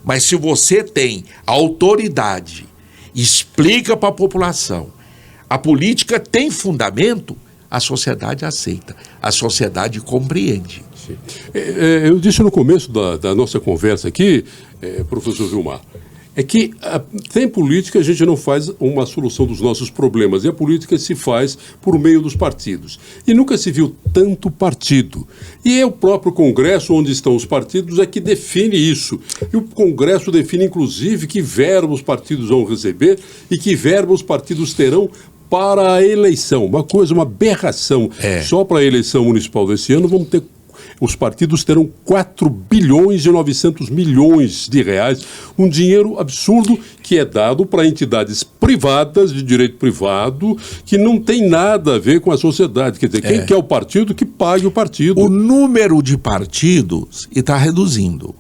mas se você tem autoridade, explica para a população, a política tem fundamento, a sociedade aceita, a sociedade compreende. Eu disse no começo da nossa conversa aqui, professor Vilmar, é que sem política a gente não faz uma solução dos nossos problemas, e a política se faz por meio dos partidos. E nunca se viu tanto partido. E é o próprio Congresso, onde estão os partidos, é que define isso. E o Congresso define, inclusive, que verba os partidos vão receber e que verba os partidos terão para a eleição. Uma coisa, uma aberração. Só para a eleição municipal desse ano vamos ter... Os partidos terão 4 bilhões e 900 milhões de reais, um dinheiro absurdo que é dado para entidades privadas, de direito privado, que não tem nada a ver com a sociedade. Quer dizer, quem quer o partido, que pague o partido. O número de partidos está reduzindo,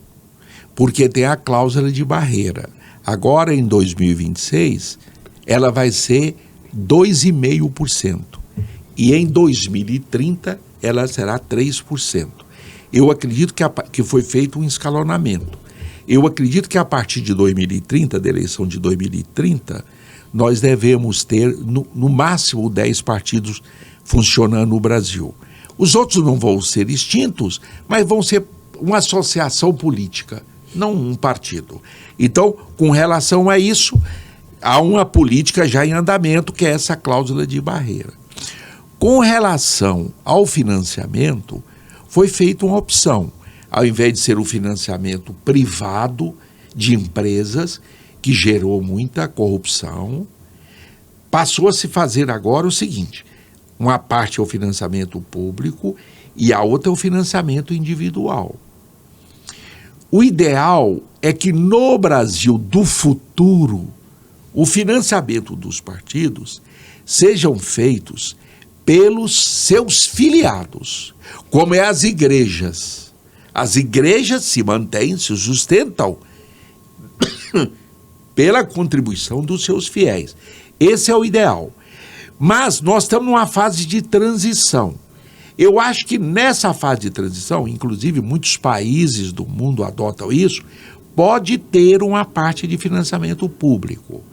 porque tem a cláusula de barreira. Agora, em 2026, ela vai ser 2,5%. E em 2030, ela será 3%. Eu acredito que foi feito um escalonamento. Eu acredito que a partir de 2030, da eleição de 2030, nós devemos ter, no máximo, 10 partidos funcionando no Brasil. Os outros não vão ser extintos, mas vão ser uma associação política, não um partido. Então, com relação a isso, há uma política já em andamento, que é essa cláusula de barreira. Com relação ao financiamento, foi feita uma opção. Ao invés de ser o financiamento privado de empresas, que gerou muita corrupção, passou a se fazer agora o seguinte: uma parte é o financiamento público e a outra é o financiamento individual. O ideal é que no Brasil do futuro, o financiamento dos partidos sejam feitos pelos seus filiados, como é as igrejas. As igrejas se mantêm, se sustentam pela contribuição dos seus fiéis. Esse é o ideal. Mas nós estamos numa fase de transição. Eu acho que nessa fase de transição, inclusive muitos países do mundo adotam isso, pode ter uma parte de financiamento público.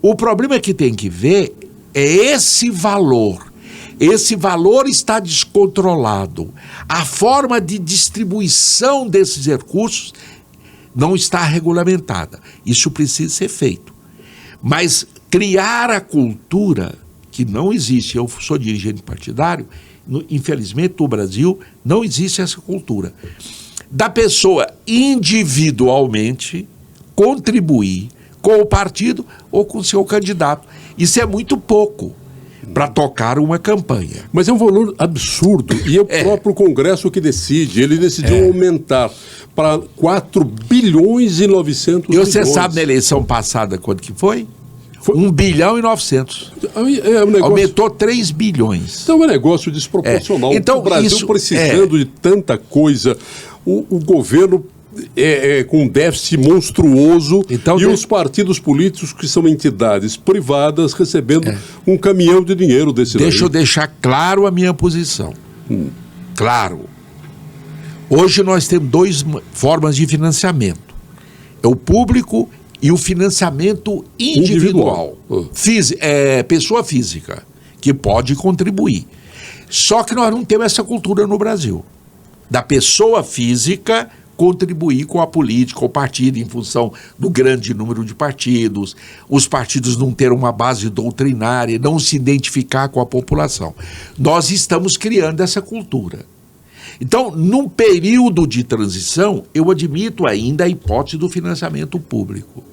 O problema que tem que ver é esse valor. Esse valor está descontrolado. A forma de distribuição desses recursos não está regulamentada. Isso precisa ser feito. Mas criar a cultura, que não existe, eu sou dirigente partidário, infelizmente no Brasil não existe essa cultura, da pessoa individualmente contribuir com o partido ou com o seu candidato. Isso é muito pouco para tocar uma campanha. Mas é um valor absurdo, e é o próprio Congresso que decide. Ele decidiu aumentar para 4 bilhões e 900 milhões. E você sabe na eleição passada quanto que foi? 1 bilhão e 900. Aumentou 3 bilhões. Então é um negócio desproporcional. Então, o Brasil precisando de tanta coisa, o governo com um déficit monstruoso, então, e os partidos políticos, que são entidades privadas, recebendo um caminhão de dinheiro desse lado. Deixa eu deixar claro a minha posição. Claro. Hoje nós temos 2 formas de financiamento. É o público e o financiamento individual. Pessoa física, que pode contribuir. Só que nós não temos essa cultura no Brasil. Da pessoa física contribuir com a política, com o partido, em função do grande número de partidos, os partidos não terem uma base doutrinária, não se identificar com a população. Nós estamos criando essa cultura. Então, num período de transição, eu admito ainda a hipótese do financiamento público.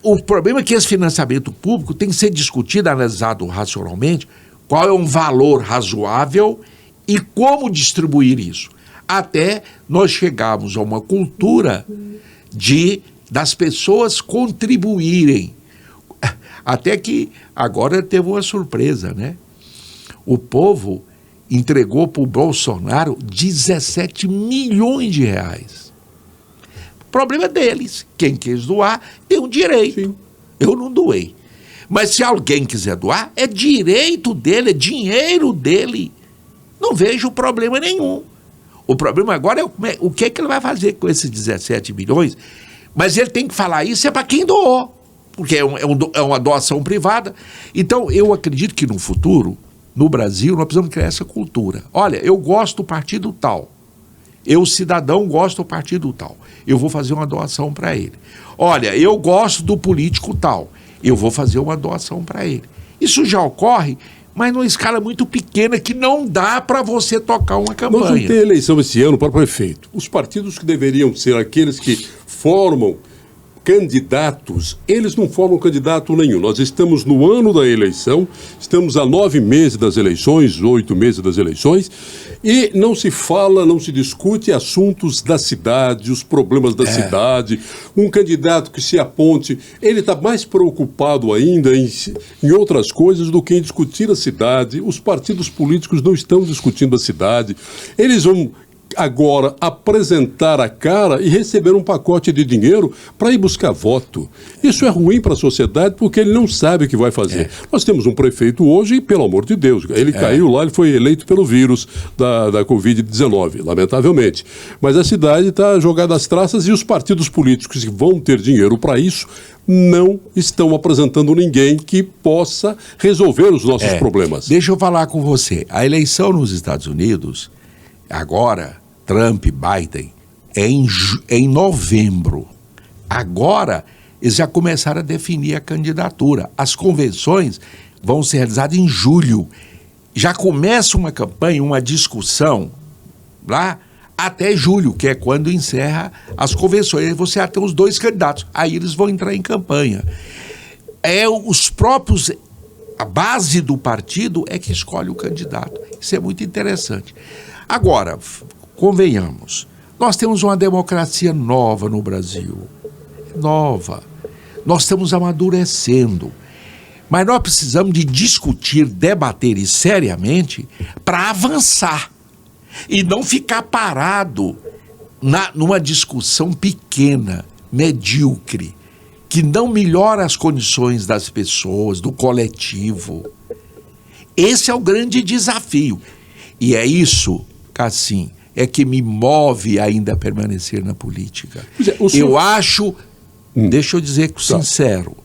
O problema é que esse financiamento público tem que ser discutido, analisado racionalmente, qual é um valor razoável e como distribuir isso. Até nós chegarmos a uma cultura das pessoas contribuírem. Até que agora teve uma surpresa, né? O povo entregou para o Bolsonaro 17 milhões de reais. O problema é deles. Quem quis doar tem um direito. Sim. Eu não doei. Mas se alguém quiser doar, é direito dele, é dinheiro dele. Não vejo problema nenhum. O problema agora é o que ele vai fazer com esses 17 milhões. Mas ele tem que falar isso para quem doou, porque é uma doação privada. Então, eu acredito que no futuro, no Brasil, nós precisamos criar essa cultura. Olha, eu gosto do partido tal. Eu, cidadão, gosto do partido tal. Eu vou fazer uma doação para ele. Olha, eu gosto do político tal. Eu vou fazer uma doação para ele. Isso já ocorre, mas numa escala muito pequena que não dá para você tocar uma campanha. Nós vamos ter eleição esse ano para prefeito. Os partidos que deveriam ser aqueles que formam candidatos, eles não formam candidato nenhum. Nós estamos no ano da eleição, estamos a 9 meses das eleições, 8 meses das eleições, e não se fala, não se discute assuntos da cidade, os problemas da cidade. Um candidato que se aponte, ele está mais preocupado ainda em outras coisas do que em discutir a cidade. Os partidos políticos não estão discutindo a cidade. Eles vão agora apresentar a cara e receber um pacote de dinheiro para ir buscar voto. Isso é ruim para a sociedade porque ele não sabe o que vai fazer. Nós temos um prefeito hoje e, pelo amor de Deus, ele caiu lá, ele foi eleito pelo vírus da Covid-19, lamentavelmente. Mas a cidade está jogada às traças e os partidos políticos que vão ter dinheiro para isso não estão apresentando ninguém que possa resolver os nossos problemas. Deixa eu falar com você. A eleição nos Estados Unidos, agora, Trump, Biden, é em novembro. Agora, eles já começaram a definir a candidatura. As convenções vão ser realizadas em julho. Já começa uma campanha, uma discussão lá até julho, que é quando encerra as convenções. Aí você já tem os 2 candidatos. Aí eles vão entrar em campanha. Os próprios... A base do partido é que escolhe o candidato. Isso é muito interessante. Agora, convenhamos, nós temos uma democracia nova no Brasil. Nova. Nós estamos amadurecendo. Mas nós precisamos de discutir, debater e seriamente para avançar. E não ficar parado numa discussão pequena, medíocre, que não melhora as condições das pessoas, do coletivo. Esse é o grande desafio. E é isso, Cassim, é que me move ainda a permanecer na política. Eu acho, deixa eu dizer sincero,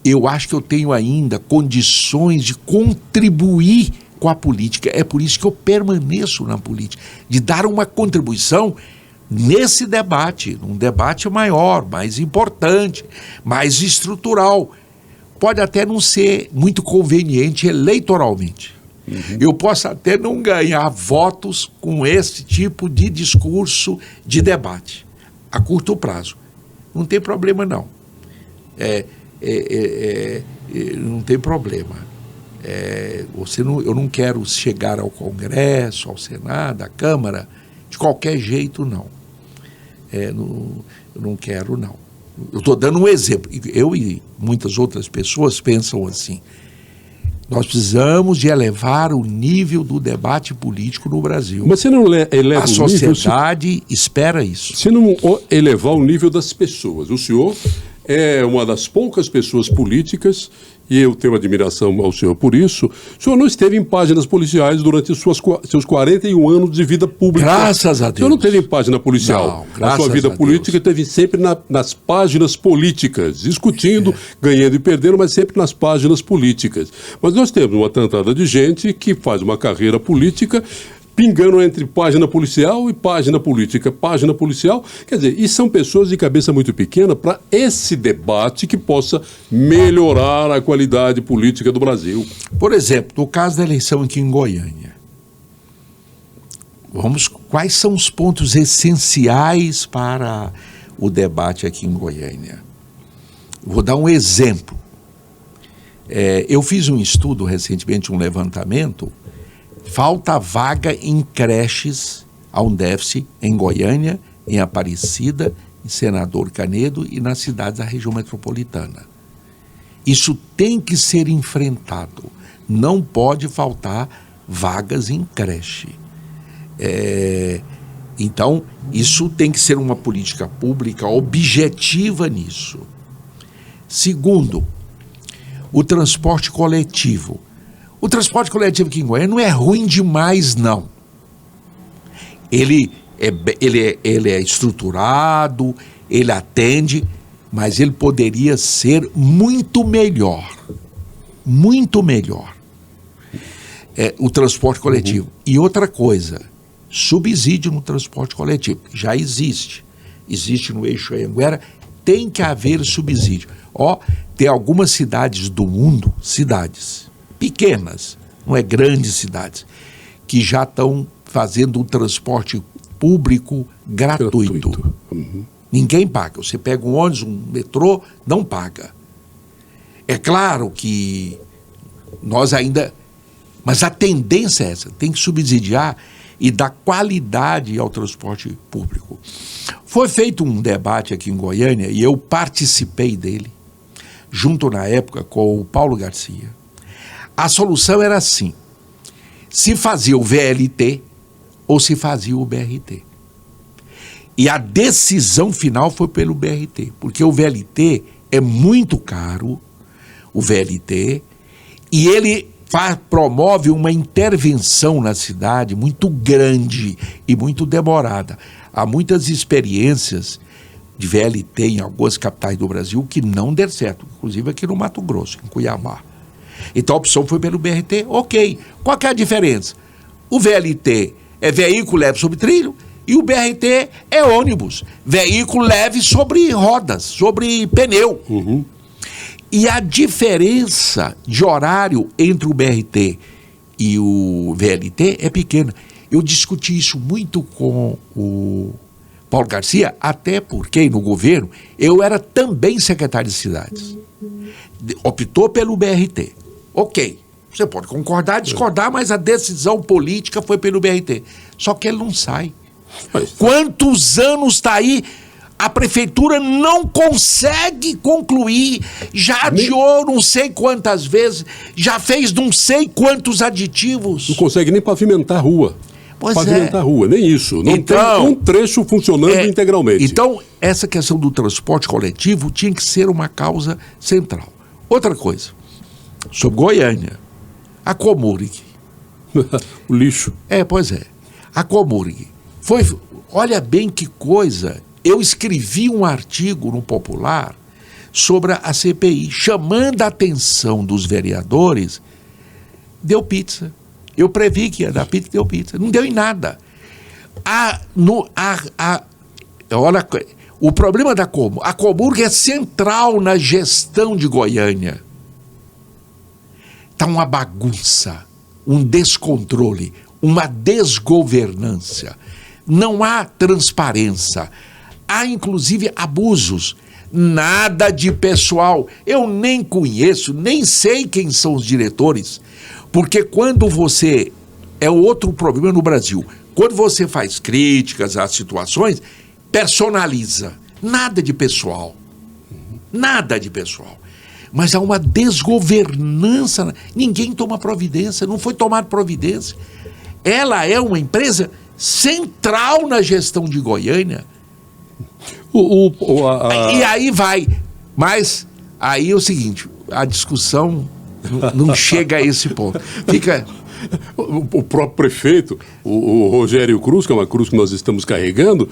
eu acho que eu tenho ainda condições de contribuir com a política. É por isso que eu permaneço na política, de dar uma contribuição nesse debate, um debate maior, mais importante, mais estrutural. Pode até não ser muito conveniente eleitoralmente. Eu posso até não ganhar votos com esse tipo de discurso, de debate, a curto prazo. Não tem problema, não. Não tem problema. Eu não quero chegar ao Congresso, ao Senado, à Câmara, de qualquer jeito, não. Eu não quero, não. Eu estou dando um exemplo. Eu e muitas outras pessoas pensam assim. Nós precisamos de elevar o nível do debate político no Brasil. Mas você não eleva a sociedade espera isso. Se não elevar o nível das pessoas. O senhor é uma das poucas pessoas políticas, e eu tenho admiração ao senhor por isso. O senhor não esteve em páginas policiais durante os seus 41 anos de vida pública. Graças a Deus. O senhor não teve em página policial. Não, a sua vida política esteve sempre nas páginas políticas, discutindo, ganhando e perdendo, mas sempre nas páginas políticas. Mas nós temos uma tantada de gente que faz uma carreira política pingando entre página policial e página política, página policial. Quer dizer, e são pessoas de cabeça muito pequena para esse debate que possa melhorar a qualidade política do Brasil. Por exemplo, no caso da eleição aqui em Goiânia, quais são os pontos essenciais para o debate aqui em Goiânia? Vou dar um exemplo. Eu fiz um estudo recentemente, um levantamento. Falta vaga em creches, há um déficit em Goiânia, em Aparecida, em Senador Canedo e nas cidades da região metropolitana. Isso tem que ser enfrentado. Não pode faltar vagas em creche. Então, isso tem que ser uma política pública objetiva nisso. Segundo, o transporte coletivo. O transporte coletivo aqui em Goiânia não é ruim demais, não. Ele é estruturado, ele atende, mas ele poderia ser muito melhor. Muito melhor. O transporte coletivo. E outra coisa, subsídio no transporte coletivo. Já existe. Existe no eixo Anhanguera, tem que haver subsídio. Tem algumas cidades do mundo, cidades pequenas, não é grandes cidades, que já estão fazendo um transporte público gratuito. Ninguém paga. Você pega um ônibus, um metrô, não paga. É claro que nós ainda... Mas a tendência é essa, tem que subsidiar e dar qualidade ao transporte público. Foi feito um debate aqui em Goiânia e eu participei dele, junto na época com o Paulo Garcia. A solução era assim: se fazia o VLT ou se fazia o BRT. E a decisão final foi pelo BRT, porque o VLT é muito caro, o VLT, e ele promove uma intervenção na cidade muito grande e muito demorada. Há muitas experiências de VLT em algumas capitais do Brasil que não deram certo, inclusive aqui no Mato Grosso, em Cuiabá. Então a opção foi pelo BRT, ok. Qual que é a diferença? O VLT é veículo leve sobre trilho e o BRT é ônibus, veículo leve sobre rodas, sobre pneu. E a diferença de horário entre o BRT e o VLT é pequena. Eu discuti isso muito com o Paulo Garcia, até porque no governo eu era também secretário de cidades. Optou pelo BRT. Ok, você pode concordar, discordar, mas a decisão política foi pelo BRT. Só que ele não sai. Quantos anos está aí? A prefeitura não consegue concluir, já adiou não sei quantas vezes, já fez não sei quantos aditivos. Não consegue nem pavimentar a rua. Pavimentar a rua, nem isso. Não tem um trecho funcionando integralmente. Então, essa questão do transporte coletivo tinha que ser uma causa central. Outra coisa, sobre Goiânia, a Comurg. O lixo. Pois é. A Comurg. Olha bem que coisa. Eu escrevi um artigo no Popular sobre a CPI, chamando a atenção dos vereadores. Deu pizza. Eu previ que ia dar pizza, deu pizza. Não deu em nada. Olha, o problema da Comurg. A Comurg é central na gestão de Goiânia. Está uma bagunça, um descontrole, uma desgovernança. Não há transparência. Há, inclusive, abusos. Nada de pessoal. Eu nem conheço, nem sei quem são os diretores. Porque quando você... É outro problema no Brasil. Quando você faz críticas às situações, personaliza. Nada de pessoal. Nada de pessoal. Mas há uma desgovernança. Ninguém toma providência. Não foi tomar providência. Ela é uma empresa central na gestão de Goiânia. E aí vai. Mas aí é o seguinte, a discussão Não chega a esse ponto. Fica... O próprio prefeito, o Rogério Cruz, que é uma cruz que nós estamos carregando,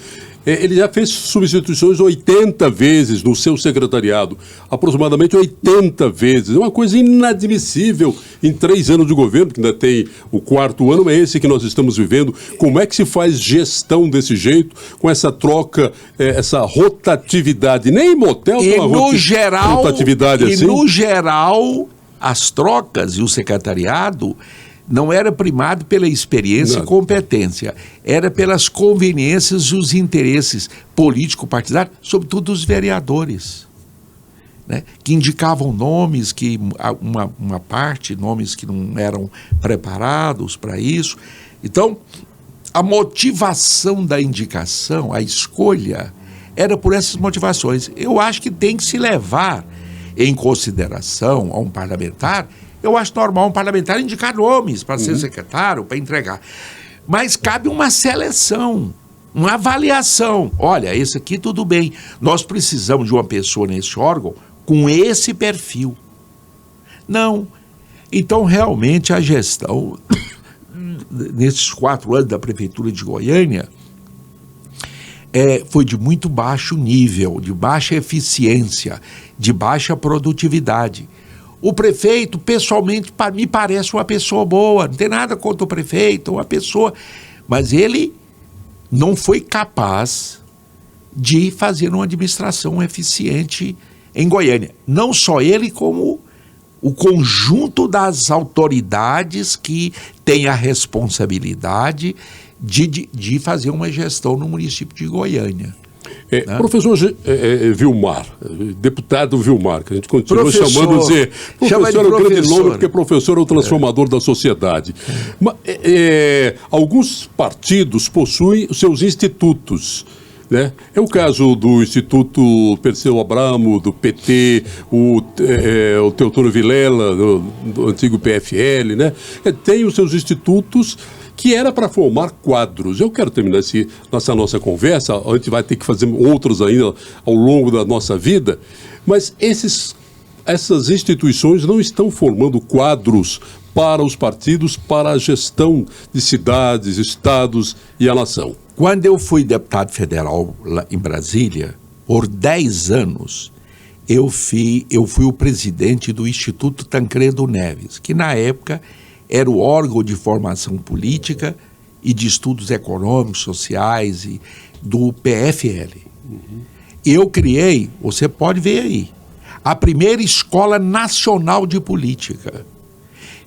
ele já fez substituições 80 vezes no seu secretariado, aproximadamente 80 vezes. É uma coisa inadmissível em 3 anos de governo, que ainda tem o 4º ano, é esse que nós estamos vivendo. Como é que se faz gestão desse jeito, com essa troca, essa rotatividade? Nem em motel tem uma rotatividade assim. E no geral, as trocas e o secretariado não era primado pela experiência e competência, era pelas conveniências e os interesses político-partidários, sobretudo dos vereadores, né? Que indicavam nomes, que uma parte, nomes que não eram preparados para isso. Então, a motivação da indicação, a escolha, era por essas motivações. Eu acho que tem que se levar em consideração a um parlamentar. Eu acho normal um parlamentar indicar nomes para ser secretário, para entregar. Mas cabe uma seleção, uma avaliação. Olha, esse aqui tudo bem. Nós precisamos de uma pessoa nesse órgão com esse perfil. Não. Então, realmente, a gestão, nesses 4 anos da Prefeitura de Goiânia, foi de muito baixo nível, de baixa eficiência, de baixa produtividade. O prefeito, pessoalmente, me parece uma pessoa boa, não tem nada contra o prefeito, uma pessoa... Mas ele não foi capaz de fazer uma administração eficiente em Goiânia. Não só ele, como o conjunto das autoridades que têm a responsabilidade de fazer uma gestão no município de Goiânia. Professor Vilmar, deputado Vilmar, que a gente continua chamando de dizer, professor é um grande nome porque professor é o transformador da sociedade. Mas, alguns partidos possuem os seus institutos, né? É o caso do Instituto Perseu Abramo, do PT, o Teotônio Vilela, do antigo PFL, né? Tem os seus institutos que era para formar quadros. Eu quero terminar essa nossa conversa, a gente vai ter que fazer outros ainda ao longo da nossa vida, mas essas instituições não estão formando quadros para os partidos, para a gestão de cidades, estados e a nação. Quando eu fui deputado federal lá em Brasília, por 10 anos, eu fui o presidente do Instituto Tancredo Neves, que na época era o órgão de formação política e de estudos econômicos, sociais e do PFL. Eu criei, você pode ver aí, a primeira Escola Nacional de Política.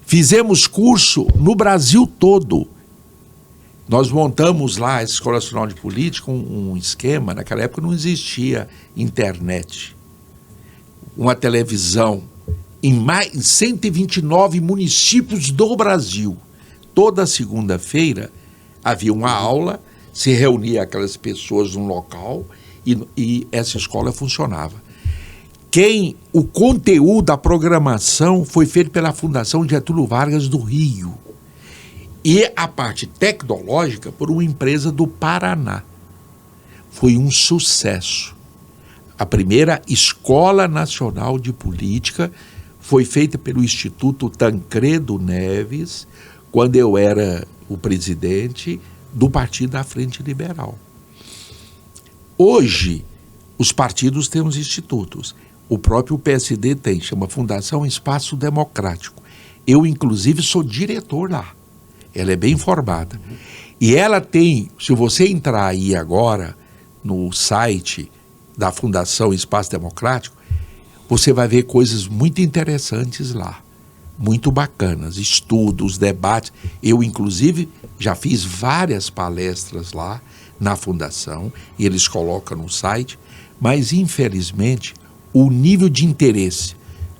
Fizemos curso no Brasil todo. Nós montamos lá a Escola Nacional de Política, um esquema, naquela época não existia internet, uma televisão, em 129 municípios do Brasil. Toda segunda-feira havia uma aula, se reunia aquelas pessoas num local e essa escola funcionava. O conteúdo, a programação foi feito pela Fundação Getúlio Vargas do Rio. E a parte tecnológica por uma empresa do Paraná. Foi um sucesso. A primeira Escola Nacional de Política foi feita pelo Instituto Tancredo Neves, quando eu era o presidente do Partido da Frente Liberal. Hoje, os partidos têm os institutos. O próprio PSD tem, chama Fundação Espaço Democrático. Eu, inclusive, sou diretor lá. Ela é bem formada. E ela tem, se você entrar aí agora no site da Fundação Espaço Democrático, você vai ver coisas muito interessantes lá, muito bacanas, estudos, debates. Eu, inclusive, já fiz várias palestras lá na Fundação, e eles colocam no site, mas, infelizmente, o nível de interesse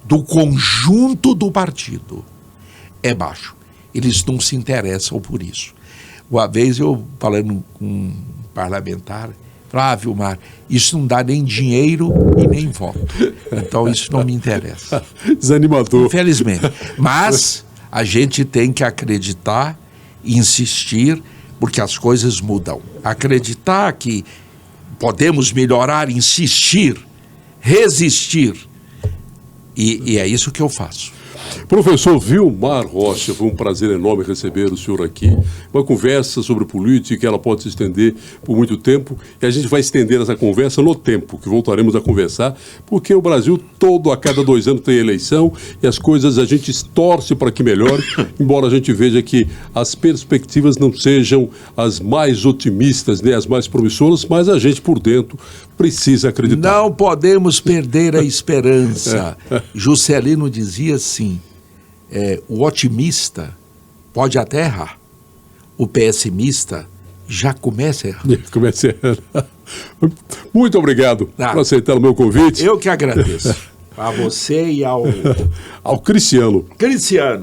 do conjunto do partido é baixo. Eles não se interessam por isso. Uma vez eu, falando com um parlamentar, Vilmar, isso não dá nem dinheiro e nem voto. Então isso não me interessa. Desanimador. Infelizmente. Mas a gente tem que acreditar e insistir, porque as coisas mudam. Acreditar que podemos melhorar, insistir, resistir. E é isso que eu faço. Professor Vilmar Rocha, foi um prazer enorme receber o senhor aqui. Uma conversa sobre política, ela pode se estender por muito tempo, e a gente vai estender essa conversa no tempo, que voltaremos a conversar, porque o Brasil todo, a cada 2 anos, tem eleição, e as coisas a gente torce para que melhore, embora a gente veja que as perspectivas não sejam as mais otimistas, nem as mais promissoras, mas a gente por dentro precisa acreditar. Não podemos perder a esperança. Juscelino dizia assim, o otimista pode até errar, o pessimista já começa a errar. Muito obrigado por aceitar o meu convite. Eu que agradeço. A você e ao Cristiano.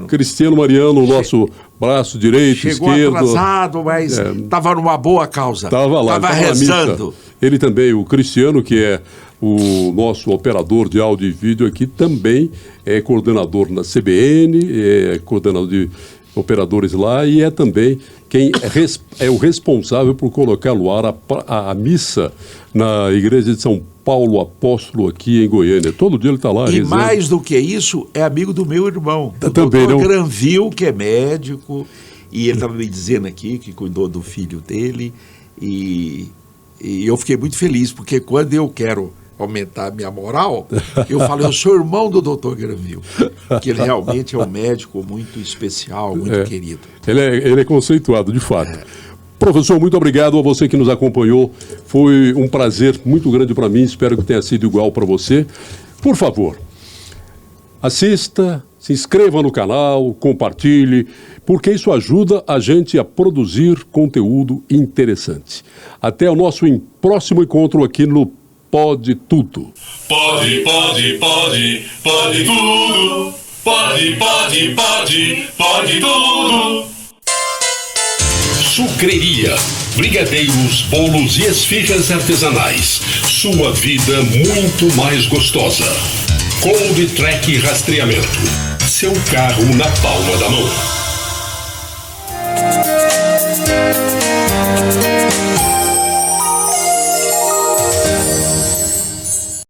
Cristiano Mariano, o nosso braço direito, chegou esquerdo. Atrasado, mas estava numa boa causa. Estava lá, estava rezando. Ele também, o Cristiano, que é o nosso operador de áudio e vídeo aqui, também é coordenador na CBN, é coordenador de operadores lá e é também quem é o responsável por colocar no ar a missa na igreja de São Paulo Apóstolo aqui em Goiânia. Todo dia ele está lá. E rezando. Mais do que isso, é amigo do meu irmão, o também, doutor Granville, que é médico, e ele estava me dizendo aqui que cuidou do filho dele, e eu fiquei muito feliz, porque quando eu quero aumentar a minha moral, eu falo, eu sou irmão do doutor Granville, que ele realmente é um médico muito especial, muito querido. Ele é conceituado, de fato. Professor, muito obrigado a você que nos acompanhou. Foi um prazer muito grande para mim, espero que tenha sido igual para você. Por favor, assista, se inscreva no canal, compartilhe, porque isso ajuda a gente a produzir conteúdo interessante. Até o nosso próximo encontro aqui no Pode Tudo. Pode tudo. Pode tudo. Sucreria, brigadeiros, bolos e esfirras artesanais. Sua vida muito mais gostosa. Cold Track Rastreamento. Seu carro na palma da mão.